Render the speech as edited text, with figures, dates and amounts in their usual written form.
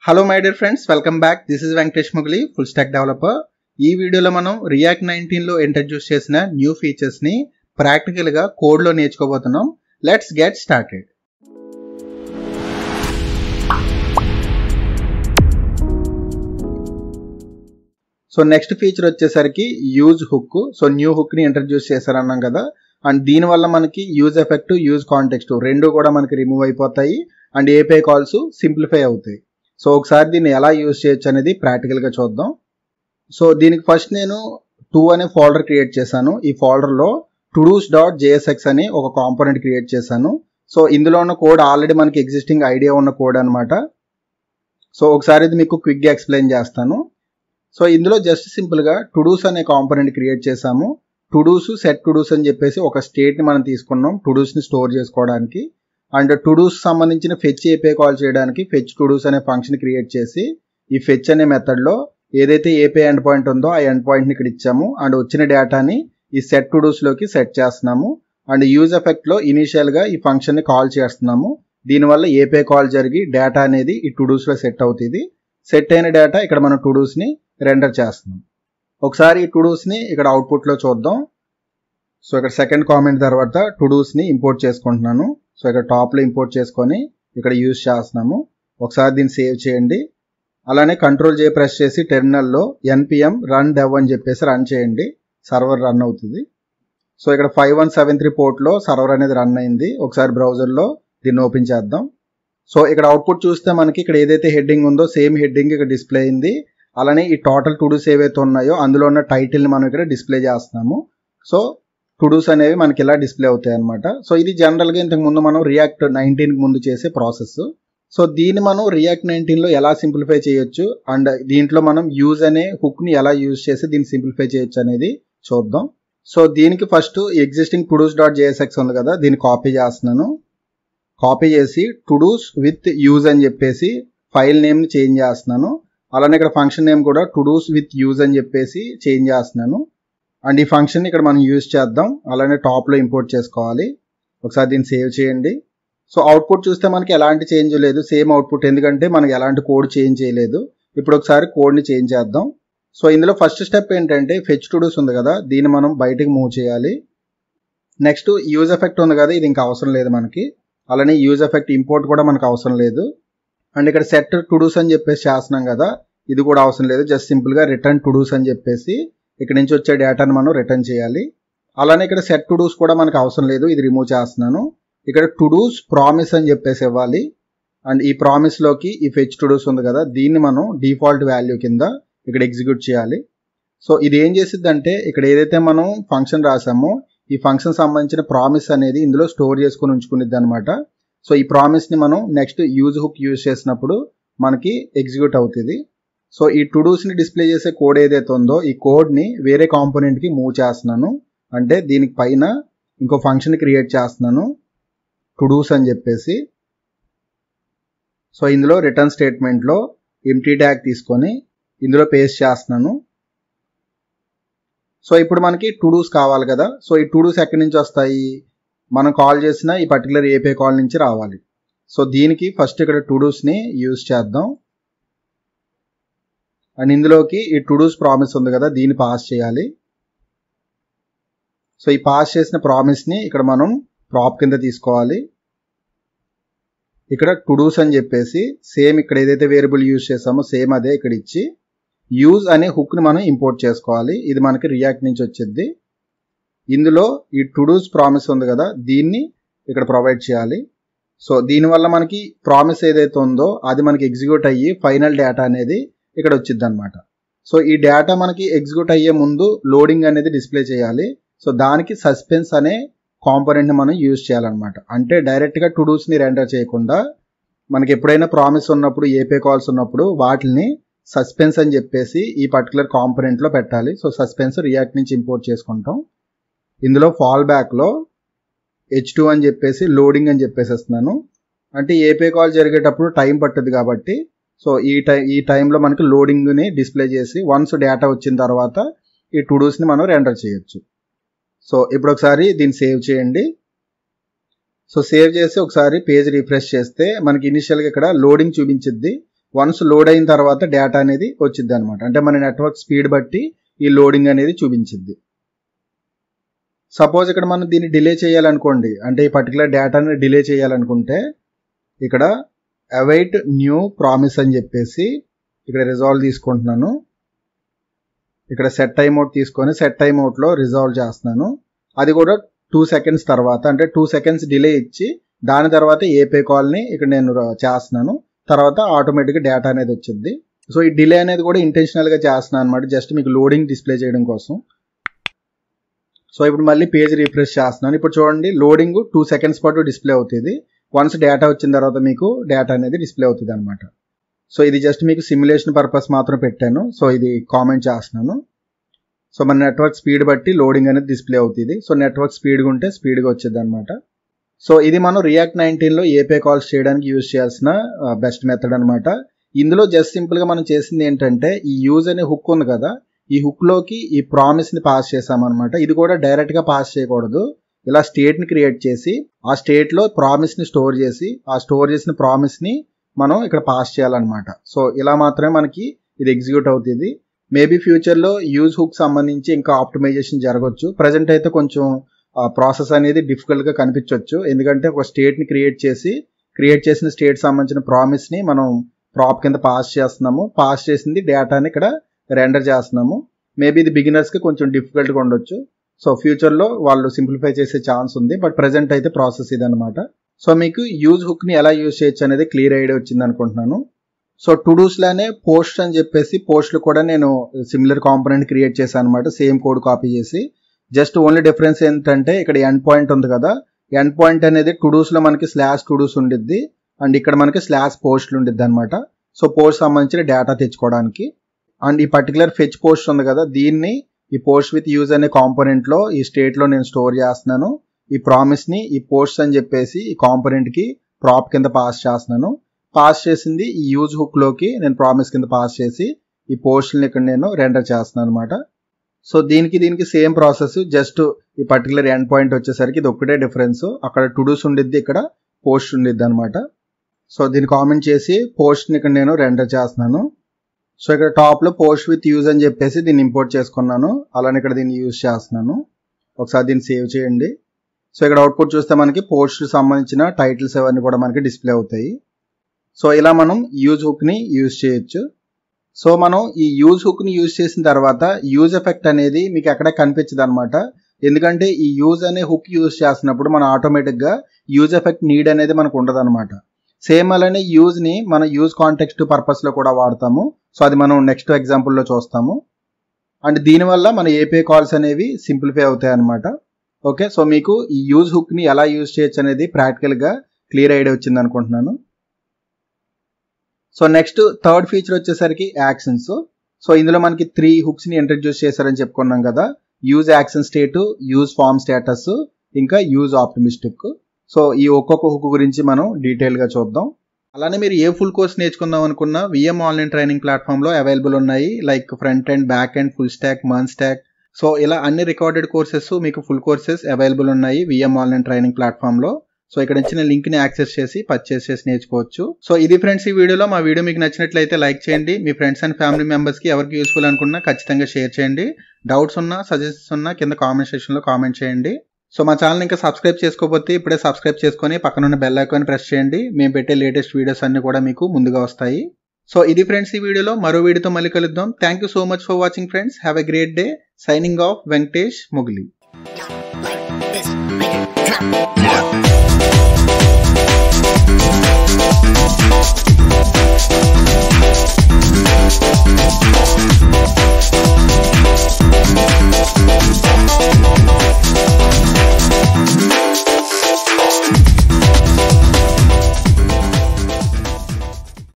Hello my dear friends, welcome back. This is Venkatesh Mugli, full stack developer. ఈ వీడియోలో మనం React 19 లో introduce చేసిన న్యూ ఫీచర్స్ ని ప్రాక్టికల్ గా కోడ్ లో నేర్చుకోబోతున్నాం. Let's get started. So next feature వచ్చేసరికి use hook. So new hook ని ఇంట్రడ్యూస్ చేశారన్నాం కదా, అండ్ దీని వల్ల మనకి యూజ్ ఎఫెక్ట్, యూజ్ కాంటెక్స్ట్ రెండు కూడా మనకి రిమూవ్ అయిపోతాయి అండ్ ఏపీఐ కాల్స్ సింప్లిఫై అవుతాయి. సో ఒకసారి దీన్ని ఎలా యూజ్ చేయొచ్చు అనేది ప్రాక్టికల్ గా చూద్దాం. సో దీనికి ఫస్ట్ నేను 2 అనే ఫోల్డర్ క్రియేట్ చేశాను. ఈ ఫోల్డర్లో todos.jsx అని ఒక కాంపోనెంట్ క్రియేట్ చేశాను. సో ఇందులో ఉన్న కోడ్ ఆల్రెడీ మనకి ఎగ్జిస్టింగ్ ఐడియా ఉన్న కోడ్ అనమాట. సో ఒకసారి ఇది మీకు క్విక్గా ఎక్స్ప్లెయిన్ చేస్తాను. సో ఇందులో జస్ట్ సింపుల్గా టుడూస్ అనే కాంపోనెంట్ క్రియేట్ చేశాము. టుడూస్ సెట్ టుడూస్ అని చెప్పేసి ఒక స్టేట్ని మనం తీసుకున్నాం టుడూస్ని స్టోర్ చేసుకోవడానికి. అండ్ టుడూస్ సంబంధించిన ఫెచ్ ఏపీఐ కాల్ చేయడానికి ఫెచ్ టుడూస్ అనే ఫంక్షన్ క్రియేట్ చేసి ఈ ఫెచ్ అనే మెథడ్లో ఏదైతే ఏపీఐ ఎండ్ పాయింట్ ఉందో ఆ ఎండ్ పాయింట్ని ఇక్కడ ఇచ్చాము అండ్ వచ్చిన డేటాని ఈ సెట్ టుడూస్లోకి సెట్ చేస్తున్నాము. అండ్ యూజ్ ఎఫెక్ట్లో ఇనీషియల్గా ఈ ఫంక్షన్ని కాల్ చేస్తున్నాము. దీనివల్ల ఏపీఐ కాల్ జరిగి డేటా అనేది ఈ టుడూస్లో సెట్ అవుతుంది. సెట్ అయిన డేటా ఇక్కడ మనం టుడూస్ని రెండర్ చేస్తున్నాం. ఒకసారి ఈ టుడూస్ని ఇక్కడ అవుట్పుట్లో చూద్దాం. సో ఇక్కడ సెకండ్ కామెంట్ తర్వాత టుడూస్ని ఇంపోర్ట్ చేసుకుంటున్నాను. సో ఇక్కడ టాప్లో ఇంపోర్ట్ చేసుకొని ఇక్కడ యూజ్ చేస్తున్నాము. ఒకసారి దీన్ని సేవ్ చేయండి. అలానే Ctrl+J ప్రెస్ చేసి టెర్మినల్లో npm run dev అని చెప్పేసి రన్ చేయండి. సర్వర్ రన్ అవుతుంది. సో ఇక్కడ 5173 పోర్ట్లో సర్వర్ అనేది రన్ అయింది. ఒకసారి బ్రౌజర్లో దీన్ని ఓపెన్ చేద్దాం. సో ఇక్కడ అవుట్పుట్ చూస్తే మనకి ఇక్కడ ఏదైతే హెడ్డింగ్ ఉందో సేమ్ హెడ్డింగ్ ఇక్కడ డిస్ప్లే అయింది. అలానే ఈ టోటల్ టుడూస్ ఏవైతే ఉన్నాయో అందులో ఉన్న టైటిల్ని మనం ఇక్కడ డిస్ప్లే చేస్తున్నాము. సో టుడూస్ అనేవి మనకి ఇలా డిస్ప్లే అవుతాయి అనమాట. సో ఇది జనరల్గా ఇంతకు ముందు మనం రియాక్ట్ 19కి ముందు చేసే ప్రాసెస్. సో దీన్ని మనం రియాక్ట్ 19లో ఎలా సింప్లిఫై చేయొచ్చు అండ్ దీంట్లో మనం యూజ్ అనే హుక్ని ఎలా యూజ్ చేసి దీన్ని సింప్లిఫై చేయొచ్చు అనేది చూద్దాం. సో దీనికి ఫస్ట్ ఎగ్జిస్టింగ్ todos.jsx ఉంది కదా, దీన్ని కాపీ చేస్తున్నాను. కాపీ చేసి టుడూస్ విత్ యూజ్ అని చెప్పేసి ఫైల్ నేమ్ని చేంజ్ చేస్తున్నాను. అలానే ఇక్కడ ఫంక్షన్ నేమ్ కూడా టుడూస్ విత్ యూజ్ అని చెప్పేసి చేంజ్ చేస్తున్నాను. అండ్ ఈ ఫంక్షన్ ఇక్కడ మనం యూజ్ చేద్దాం. అలానే టాప్లో ఇంపోర్ట్ చేసుకోవాలి. ఒకసారి దీన్ని సేవ్ చేయండి. సో అవుట్పుట్ చూస్తే మనకి ఎలాంటి చేంజ్ లేదు, సేమ్ అవుట్పుట్, ఎందుకంటే మనకి ఎలాంటి కోడ్ చేంజ్ చేయలేదు. ఇప్పుడు ఒకసారి కోడ్ని చేంజ్ చేద్దాం. సో ఇందులో ఫస్ట్ స్టెప్ ఏంటంటే ఫెచ్ టుడూస్ ఉంది కదా, దీన్ని మనం బయటికి మూవ్ చేయాలి. నెక్స్ట్ యూజ్ ఎఫెక్ట్ ఉంది కదా, ఇది ఇంకా అవసరం లేదు మనకి. అలానే యూజ్ ఎఫెక్ట్ ఇంపోర్ట్ కూడా మనకు అవసరం లేదు. అండ్ ఇక్కడ సెట్ టుడూస్ అని చెప్పేసి చేస్తున్నాం కదా, ఇది కూడా అవసరం లేదు. జస్ట్ సింపుల్గా రిటర్న్ టుడూస్ అని చెప్పేసి ఇక్కడ నుంచి వచ్చే డేటాను మనం రిటర్న్ చేయాలి. అలానే ఇక్కడ సెట్ టుడూస్ కూడా మనకు అవసరం లేదు, ఇది రిమూవ్ చేస్తున్నాను. ఇక్కడ టుడూస్ ప్రామిస్ అని చెప్పేసి ఇవ్వాలి. అండ్ ఈ ప్రామిస్లోకి ఈ ఫెచ్ టుడూస్ ఉంది కదా, దీన్ని మనం డిఫాల్ట్ వాల్యూ కింద ఇక్కడ ఎగ్జిక్యూట్ చేయాలి. సో ఇది ఏం చేసిద్దంటే ఇక్కడ ఏదైతే మనం ఫంక్షన్ రాసామో ఈ ఫంక్షన్ సంబంధించిన ప్రామిస్ అనేది ఇందులో స్టోర్ చేసుకుని ఉంచుకునిద్ది అనమాట. సో ఈ ప్రామిస్ని మనం నెక్స్ట్ యూజ్ హుక్ యూజ్ చేసినప్పుడు మనకి ఎగ్జిక్యూట్ అవుతుంది. సో ఈ టుడూస్ని డిస్ప్లే చేసే కోడ్ ఏదైతే ఉందో ఈ కోడ్ని వేరే కాంపోనెంట్కి మూవ్ చేస్తున్నాను. అంటే దీనికి పైన ఇంకో ఫంక్షన్ క్రియేట్ చేస్తున్నాను టుడూస్ అని చెప్పేసి. సో ఇందులో రిటర్న్ స్టేట్మెంట్లో ఎంప్టీ ట్యాగ్ తీసుకొని ఇందులో పేస్ట్ చేస్తున్నాను. సో ఇప్పుడు మనకి టుడూస్ కావాలి కదా, సో ఈ టుడూస్ ఎక్కడి నుంచి వస్తాయి, మనం కాల్ చేసిన ఈ పర్టికులర్ ఏపీఐ కాల్ నుంచి రావాలి. సో దీనికి ఫస్ట్ ఇక్కడ టుడూస్ని యూజ్ చేద్దాం. అండ్ ఇందులోకి ఈ టుడూస్ ప్రామిస్ ఉంది కదా, దీన్ని పాస్ చేయాలి. సో ఈ పాస్ చేసిన ప్రామిస్ని ఇక్కడ మనం ప్రాప్ కింద తీసుకోవాలి. ఇక్కడ టుడూస్ అని చెప్పేసి సేమ్ ఇక్కడ ఏదైతే వేరియబుల్ యూజ్ చేసామో సేమ్ అదే ఇక్కడ ఇచ్చి యూజ్ అనే హుక్ని మనం ఇంపోర్ట్ చేసుకోవాలి. ఇది మనకి రియాక్ట్ నుంచి వచ్చింది. ఇందులో ఈ టుడూస్ ప్రామిస్ ఉంది కదా, దీన్ని ఇక్కడ ప్రొవైడ్ చేయాలి. సో దీనివల్ల మనకి ప్రామిస్ ఏదైతే ఉందో అది మనకి ఎగ్జిక్యూట్ అయ్యి ఫైనల్ డేటా అనేది ఇక్కడ వచ్చింది అనమాట. సో ఈ డేటా మనకి ఎగ్జిక్యూట్ అయ్యే ముందు లోడింగ్ అనేది డిస్ప్లే చేయాలి. సో దానికి సస్పెన్స్ అనే కాంపోనెంట్ని మనం యూజ్ చేయాలన్నమాట. అంటే డైరెక్ట్గా టుడూస్ని రెండర్ చేయకుండా మనకి ఎప్పుడైనా ప్రామిస్ ఉన్నప్పుడు ఏపీఐ కాల్స్ ఉన్నప్పుడు వాటిని సస్పెన్స్ అని చెప్పేసి ఈ పర్టికులర్ కాంపోనెంట్లో పెట్టాలి. సో సస్పెన్స్ రియాక్ట్ నుంచి ఇంపోర్ట్ చేసుకుంటాం. ఇందులో ఫాల్ బ్యాక్లో H2 అని చెప్పేసి లోడింగ్ అని చెప్పేసేస్తున్నాను. అంటే ఏపీఐ కాల్ జరిగేటప్పుడు టైం పట్టుద్ది కాబట్టి సో ఈ టైంలో మనకి లోడింగ్ని డిస్ప్లే చేసి వన్స్ డేటా వచ్చిన తర్వాత ఈ టుడూస్ని మనం రెండర్ చేయొచ్చు. సో ఇప్పుడు ఒకసారి దీన్ని సేవ్ చేయండి. సో సేవ్ చేసి ఒకసారి పేజ్ రిఫ్రెష్ చేస్తే మనకి ఇనిషియల్గా ఇక్కడ లోడింగ్ చూపించిద్ది. వన్స్ లోడ్ అయిన తర్వాత డేటా అనేది వచ్చింది అనమాట. అంటే మన నెట్వర్క్ స్పీడ్ బట్టి ఈ లోడింగ్ అనేది చూపించింది. సపోజ్ ఇక్కడ మనం దీన్ని డిలే చేయాలనుకోండి, అంటే ఈ పర్టికులర్ డేటాని డిలే చేయాలనుకుంటే ఇక్కడ అవైట్ న్యూ ప్రామిస్ అని చెప్పేసి ఇక్కడ రిజాల్వ్ తీసుకుంటున్నాను. ఇక్కడ సెట్ టైమ్ అవుట్ తీసుకొని సెట్ టైమ్ అవుట్లో రిజాల్వ్ చేస్తున్నాను. అది కూడా 2 seconds తర్వాత, అంటే 2 seconds డిలే ఇచ్చి దాని తర్వాత ఏపీఐ కాల్ని ఇక్కడ నేను చేస్తున్నాను. తర్వాత ఆటోమేటిక్గా డేటా అనేది వచ్చింది. సో ఈ డిలే అనేది కూడా ఇంటెన్షనల్గా చేస్తున్నాను అనమాట, జస్ట్ మీకు లోడింగ్ డిస్ప్లే చేయడం కోసం. సో ఇప్పుడు మళ్ళీ పేజ్ రిఫ్రెష్ చేస్తున్నాను. ఇప్పుడు చూడండి లోడింగ్ 2 seconds పాటు డిస్ప్లే అవుతుంది. వన్స్ డేటా వచ్చిన తర్వాత మీకు డేటా అనేది డిస్ప్లే అవుతుంది అనమాట. సో ఇది జస్ట్ మీకు సిమ్యులేషన్ పర్పస్ మాత్రం పెట్టాను. సో ఇది కామెంట్ చేస్తున్నాను. సో మన నెట్వర్క్ స్పీడ్ బట్టి లోడింగ్ అనేది డిస్ప్లే అవుతుంది. సో నెట్వర్క్ స్పీడ్గా ఉంటే స్పీడ్గా వచ్చేది అనమాట. సో ఇది మనం React 19లో ఏపీఐ కాల్స్ చేయడానికి యూజ్ చేయాల్సిన బెస్ట్ మెథడ్ అనమాట. ఇందులో జస్ట్ సింపుల్గా మనం చేసింది ఏంటంటే ఈ యూజ్ అనే హుక్ ఉంది కదా, ఈ హుక్లోకి ఈ ప్రామిస్ని పాస్ చేసామన్నమాట. ఇది కూడా డైరెక్ట్గా పాస్ చేయకూడదు. ఇలా స్టేట్ని క్రియేట్ చేసి ఆ స్టేట్లో ప్రామిస్ని స్టోర్ చేసి ఆ స్టోర్ చేసిన ప్రామిస్ని మనం ఇక్కడ పాస్ చేయాలన్నమాట. సో ఇలా మాత్రమే మనకి ఇది ఎగ్జిక్యూట్ అవుతుంది. మేబీ ఫ్యూచర్లో యూజ్ హుక్ సంబంధించి ఇంకా ఆప్టిమైజేషన్ జరగవచ్చు. ప్రజెంట్ అయితే కొంచెం ప్రాసెస్ అనేది డిఫికల్ట్గా కనిపించవచ్చు, ఎందుకంటే ఒక స్టేట్ని క్రియేట్ చేసిన స్టేట్ సంబంధించిన ప్రామిస్ని మనం ప్రాప్ కింద పాస్ చేస్తున్నాము. పాస్ చేసింది డేటాని ఇక్కడ రెండర్ చేస్తున్నాము. మేబీ ఇది బిగినర్స్కి కొంచెం డిఫికల్ట్గా ఉండొచ్చు. సో ఫ్యూచర్లో వాళ్ళు సింప్లిఫై చేసే ఛాన్స్ ఉంది, బట్ ప్రజెంట్ అయితే ప్రాసెస్ ఇదనమాట. సో మీకు యూజ్ హుక్ని ఎలా యూజ్ చేయొచ్చు అనేది క్లియర్ ఐడియా వచ్చింది అనుకుంటున్నాను. సో టు డూస్ లానే పోస్ట్ అని చెప్పేసి పోస్ట్లు కూడా నేను సిమిలర్ కాంపోనెంట్ క్రియేట్ చేశాను అనమాట, సేమ్ కోడ్ కాపీ చేసి. జస్ట్ ఓన్లీ డిఫరెన్స్ ఏంటంటే ఇక్కడ ఎండ్ పాయింట్ ఉంది కదా, ఎండ్ పాయింట్ అనేది టు డూస్లో మనకి /to-dos ఉండిద్ది, అండ్ ఇక్కడ మనకి /post ఉండిద్ది అనమాట. సో పోస్ట్ సంబంధించిన డేటా తెచ్చుకోవడానికి. అండ్ ఈ పర్టికులర్ ఫెచ్ పోస్ట్ ఉంది కదా, దీన్ని ఈ పోస్ట్ విత్ యూజ్ అనే కాంపోనెంట్లో ఈ స్టేట్లో నేను స్టోర్ చేస్తున్నాను. ఈ ప్రామిస్ని ఈ పోస్ట్ అని చెప్పేసి ఈ కాంపోనెంట్కి ప్రాప్ కింద పాస్ చేస్తున్నాను. పాస్ చేసింది ఈ యూజ్ హుక్లోకి నేను ప్రామిస్ కింద పాస్ చేసి ఈ పోస్ట్ని ఇక్కడ నేను రెండర్ చేస్తున్నాను అనమాట. సో దీనికి సేమ్ ప్రాసెస్, జస్ట్ ఈ పర్టికులర్ ఎండ్ పాయింట్ వచ్చేసరికి ఇది ఒక్కటే డిఫరెన్స్. అక్కడ టు డూస్ ఉండిద్ది, ఇక్కడ పోస్ట్ ఉండిద్ది అనమాట. సో దీన్ని కామెంట్ చేసి పోస్ట్ని ఇక్కడ నేను రెండర్ చేస్తున్నాను. సో ఇక్కడ టాప్లో పోస్ట్ విత్ యూజ్ అని చెప్పేసి దీన్ని ఇంపోర్ట్ చేసుకున్నాను. అలానే ఇక్కడ దీన్ని యూజ్ చేస్తున్నాను. ఒకసారి దీన్ని సేవ్ చేయండి. సో ఇక్కడ అవుట్పుట్ చూస్తే మనకి పోస్ట్ సంబంధించిన టైటిల్స్ అవన్నీ కూడా మనకి డిస్ప్లే అవుతాయి. సో ఇలా మనం యూజ్ హుక్ని యూజ్ చేయొచ్చు. సో మనం ఈ యూజ్ హుక్ని యూజ్ చేసిన తర్వాత యూజ్ ఎఫెక్ట్ అనేది మీకు ఎక్కడ కనిపించదు అనమాట, ఎందుకంటే ఈ యూజ్ అనే హుక్ యూజ్ చేస్తున్నప్పుడు మన ఆటోమేటిక్గా యూజ్ ఎఫెక్ట్ నీడ్ అనేది మనకు ఉండదు అనమాట. సేమ్ అలానే యూజ్ని మన యూజ్ కాంటెక్స్ట్ పర్పస్లో కూడా వాడతాము. సో అది మనం నెక్స్ట్ ఎగ్జాంపుల్లో చూస్తాము. అండ్ దీనివల్ల మన ఏపీఐ కాల్స్ అనేవి సింప్లిఫై అవుతాయి అనమాట. ఓకే, సో మీకు ఈ యూజ్ హుక్ని ఎలా యూజ్ చేయొచ్చు అనేది ప్రాక్టికల్గా క్లియర్ ఐడియా వచ్చింది అనుకుంటున్నాను. సో నెక్స్ట్ థర్డ్ ఫీచర్ వచ్చేసరికి యాక్షన్స్. సో ఇందులో మనకి 3 హుక్స్ని ఇంట్రడ్యూస్ చేశారని చెప్పుకున్నాం కదా, use action state, use form status, ఇంకా యూజ్ ఆప్టిమిస్టిక్. సో ఈ ఒక్కొక్క హుక్ గురించి మనం డీటెయిల్గా చూద్దాం. అలానే మీరు ఏ ఫుల్ కోర్స్ నేర్చుకుందాం అనుకున్నా VM ఆన్లైన్ ట్రైనింగ్ ప్లాట్ఫామ్లో అవైలబుల్ ఉన్నాయి. Like front end, back end, full stack, MERN stack. So ఇలా అన్ని రికార్డెడ్ కోర్సెస్ మీకు ఫుల్ కోర్సెస్ అవైలబుల్ ఉన్నాయి VM ఆన్లైన్ ట్రైనింగ్ ప్లాట్ఫామ్లో. సో ఇక్కడ ఇచ్చిన లింక్ని యాక్సెస్ చేసి పర్చేస్ చేసి నేర్చుకోవచ్చు. సో ఇది ఫ్రెండ్స్ ఈ వీడియోలో. మా వీడియో మీకు నచ్చినట్లయితే లైక్ చేయండి. మీ ఫ్రెండ్స్ అండ్ ఫ్యామిలీ మెంబర్స్కి ఎవరికి యూస్ఫుల్ అనుకున్నా ఖచ్చితంగా షేర్ చేయండి. డౌట్స్ ఉన్నా, సజెషన్స్ ఉన్నా కింద కామెంట్ సెక్షన్లో కామెంట్ చేయండి. సో మా ఛానల్ ఇంకా సబ్స్క్రైబ్ చేసుకోకపోతే ఇప్పుడే సబ్స్క్రైబ్ చేసుకొని పక్కనున్న బెల్ ఐకాన్ ప్రెస్ చేయండి. మేము పెట్టే లేటెస్ట్ వీడియోస్ అన్ని కూడా మీకు ముందుగా వస్తాయి. సో ఇది ఫ్రెండ్స్ ఈ వీడియోలో. మరో వీడియోతో మళ్ళీ కలుద్దాం. Thank you so much for watching friends. Have a great day. Signing off, Venkatesh Mugili. Drop.